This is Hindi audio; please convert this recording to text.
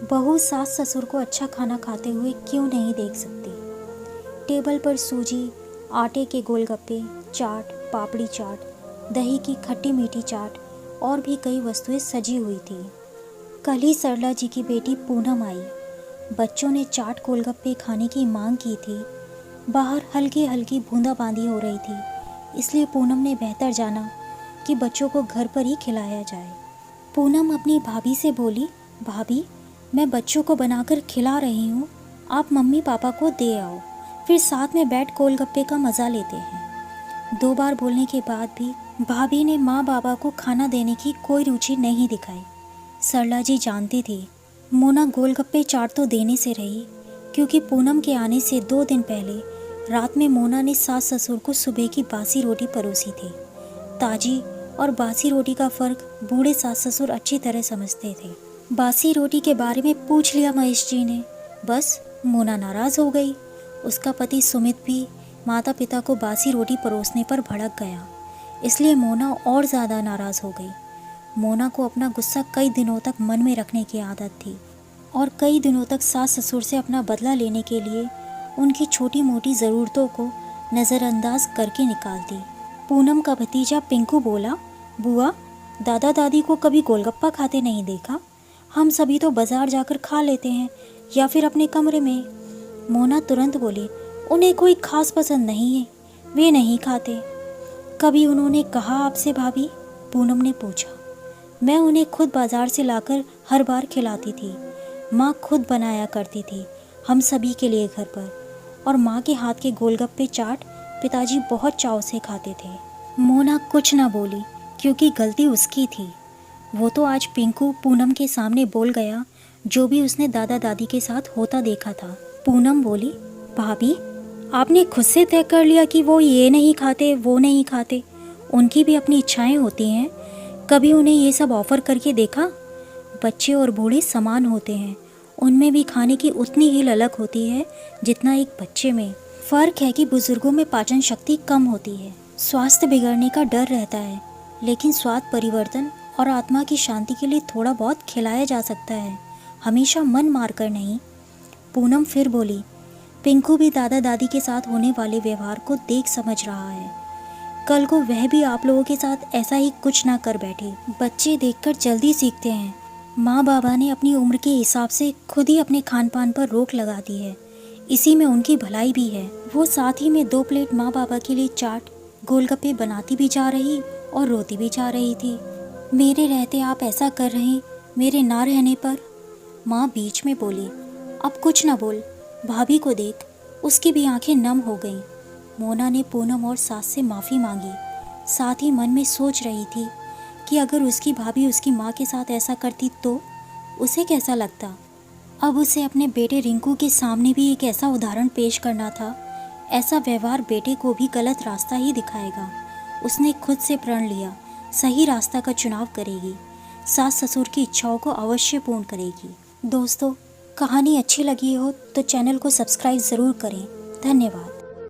बहू सास ससुर को अच्छा खाना खाते हुए क्यों नहीं देख सकती। टेबल पर सूजी, आटे के गोलगप्पे, चाट, पापड़ी चाट, दही की खट्टी मीठी चाट और भी कई वस्तुएं सजी हुई थी। कल ही सरला जी की बेटी पूनम आई। बच्चों ने चाट गोलगप्पे खाने की मांग की थी। बाहर हल्की हल्की बूंदाबांदी हो रही थी, इसलिए पूनम ने बेहतर जाना कि बच्चों को घर पर ही खिलाया जाए। पूनम अपनी भाभी से बोली, भाभी मैं बच्चों को बनाकर खिला रही हूँ, आप मम्मी पापा को दे आओ, फिर साथ में बैठ गोलगप्पे का मज़ा लेते हैं। 2 बार बोलने के बाद भी भाभी ने माँ बाबा को खाना देने की कोई रुचि नहीं दिखाई। सरला जी जानती थी मोना गोलगप्पे चाट तो देने से रही, क्योंकि पूनम के आने से 2 दिन पहले रात में मोना ने सास ससुर को सुबह की बासी रोटी परोसी थी। ताजी और बासी रोटी का फ़र्क बूढ़े सास ससुर अच्छी तरह समझते थे। बासी रोटी के बारे में पूछ लिया महेश जी ने, बस मोना नाराज़ हो गई। उसका पति सुमित भी माता पिता को बासी रोटी परोसने पर भड़क गया, इसलिए मोना और ज़्यादा नाराज़ हो गई। मोना को अपना गुस्सा कई दिनों तक मन में रखने की आदत थी और कई दिनों तक सास ससुर से अपना बदला लेने के लिए उनकी छोटी मोटी ज़रूरतों को नज़रअंदाज करके निकालती। पूनम का भतीजा पिंकू बोला, बुआ दादा दादी को कभी गोलगप्पा खाते नहीं देखा, हम सभी तो बाज़ार जाकर खा लेते हैं या फिर अपने कमरे में। मोना तुरंत बोली, उन्हें कोई खास पसंद नहीं है, वे नहीं खाते। कभी उन्होंने कहा आपसे भाभी? पूनम ने पूछा। मैं उन्हें खुद बाज़ार से लाकर हर बार खिलाती थी। माँ खुद बनाया करती थी हम सभी के लिए घर पर, और माँ के हाथ के गोलगप्पे चाट पिताजी बहुत चाव से खाते थे। मोना कुछ न बोली क्योंकि गलती उसकी थी। वो तो आज पिंकू पूनम के सामने बोल गया जो भी उसने दादा दादी के साथ होता देखा था। पूनम बोली, भाभी आपने खुद से तय कर लिया कि वो ये नहीं खाते वो नहीं खाते, उनकी भी अपनी इच्छाएं होती हैं, कभी उन्हें ये सब ऑफ़र करके देखा? बच्चे और बूढ़े समान होते हैं, उनमें भी खाने की उतनी ही ललक होती है जितना एक बच्चे में। फ़र्क है कि बुज़ुर्गों में पाचन शक्ति कम होती है, स्वास्थ्य बिगड़ने का डर रहता है, लेकिन स्वाद परिवर्तन और आत्मा की शांति के लिए थोड़ा बहुत खिलाया जा सकता है, हमेशा मन मारकर नहीं। पूनम फिर बोली, पिंकू भी दादा दादी के साथ होने वाले व्यवहार को देख समझ रहा है, कल को वह भी आप लोगों के साथ ऐसा ही कुछ ना कर बैठे। बच्चे देखकर जल्दी सीखते हैं। माँ बाबा ने अपनी उम्र के हिसाब से खुद ही अपने खान पान पर रोक लगा दी है, इसी में उनकी भलाई भी है। वो साथ ही में 2 प्लेट माँ बाबा के लिए चाट गोलगप्पे बनाती भी जा रही और रोती भी जा रही थी। मेरे रहते आप ऐसा कर रहे, मेरे ना रहने पर। माँ बीच में बोली, अब कुछ ना बोल, भाभी को देख, उसकी भी आंखें नम हो गईं। मोना ने पूनम और सास से माफ़ी मांगी, साथ ही मन में सोच रही थी कि अगर उसकी भाभी उसकी माँ के साथ ऐसा करती तो उसे कैसा लगता। अब उसे अपने बेटे रिंकू के सामने भी एक ऐसा उदाहरण पेश करना था। ऐसा व्यवहार बेटे को भी गलत रास्ता ही दिखाएगा। उसने खुद से प्रण लिया, सही रास्ता का चुनाव करेगी, सास ससुर की इच्छाओं को अवश्य पूर्ण करेगी। दोस्तों, कहानी अच्छी लगी हो तो चैनल को सब्सक्राइब ज़रूर करें। धन्यवाद।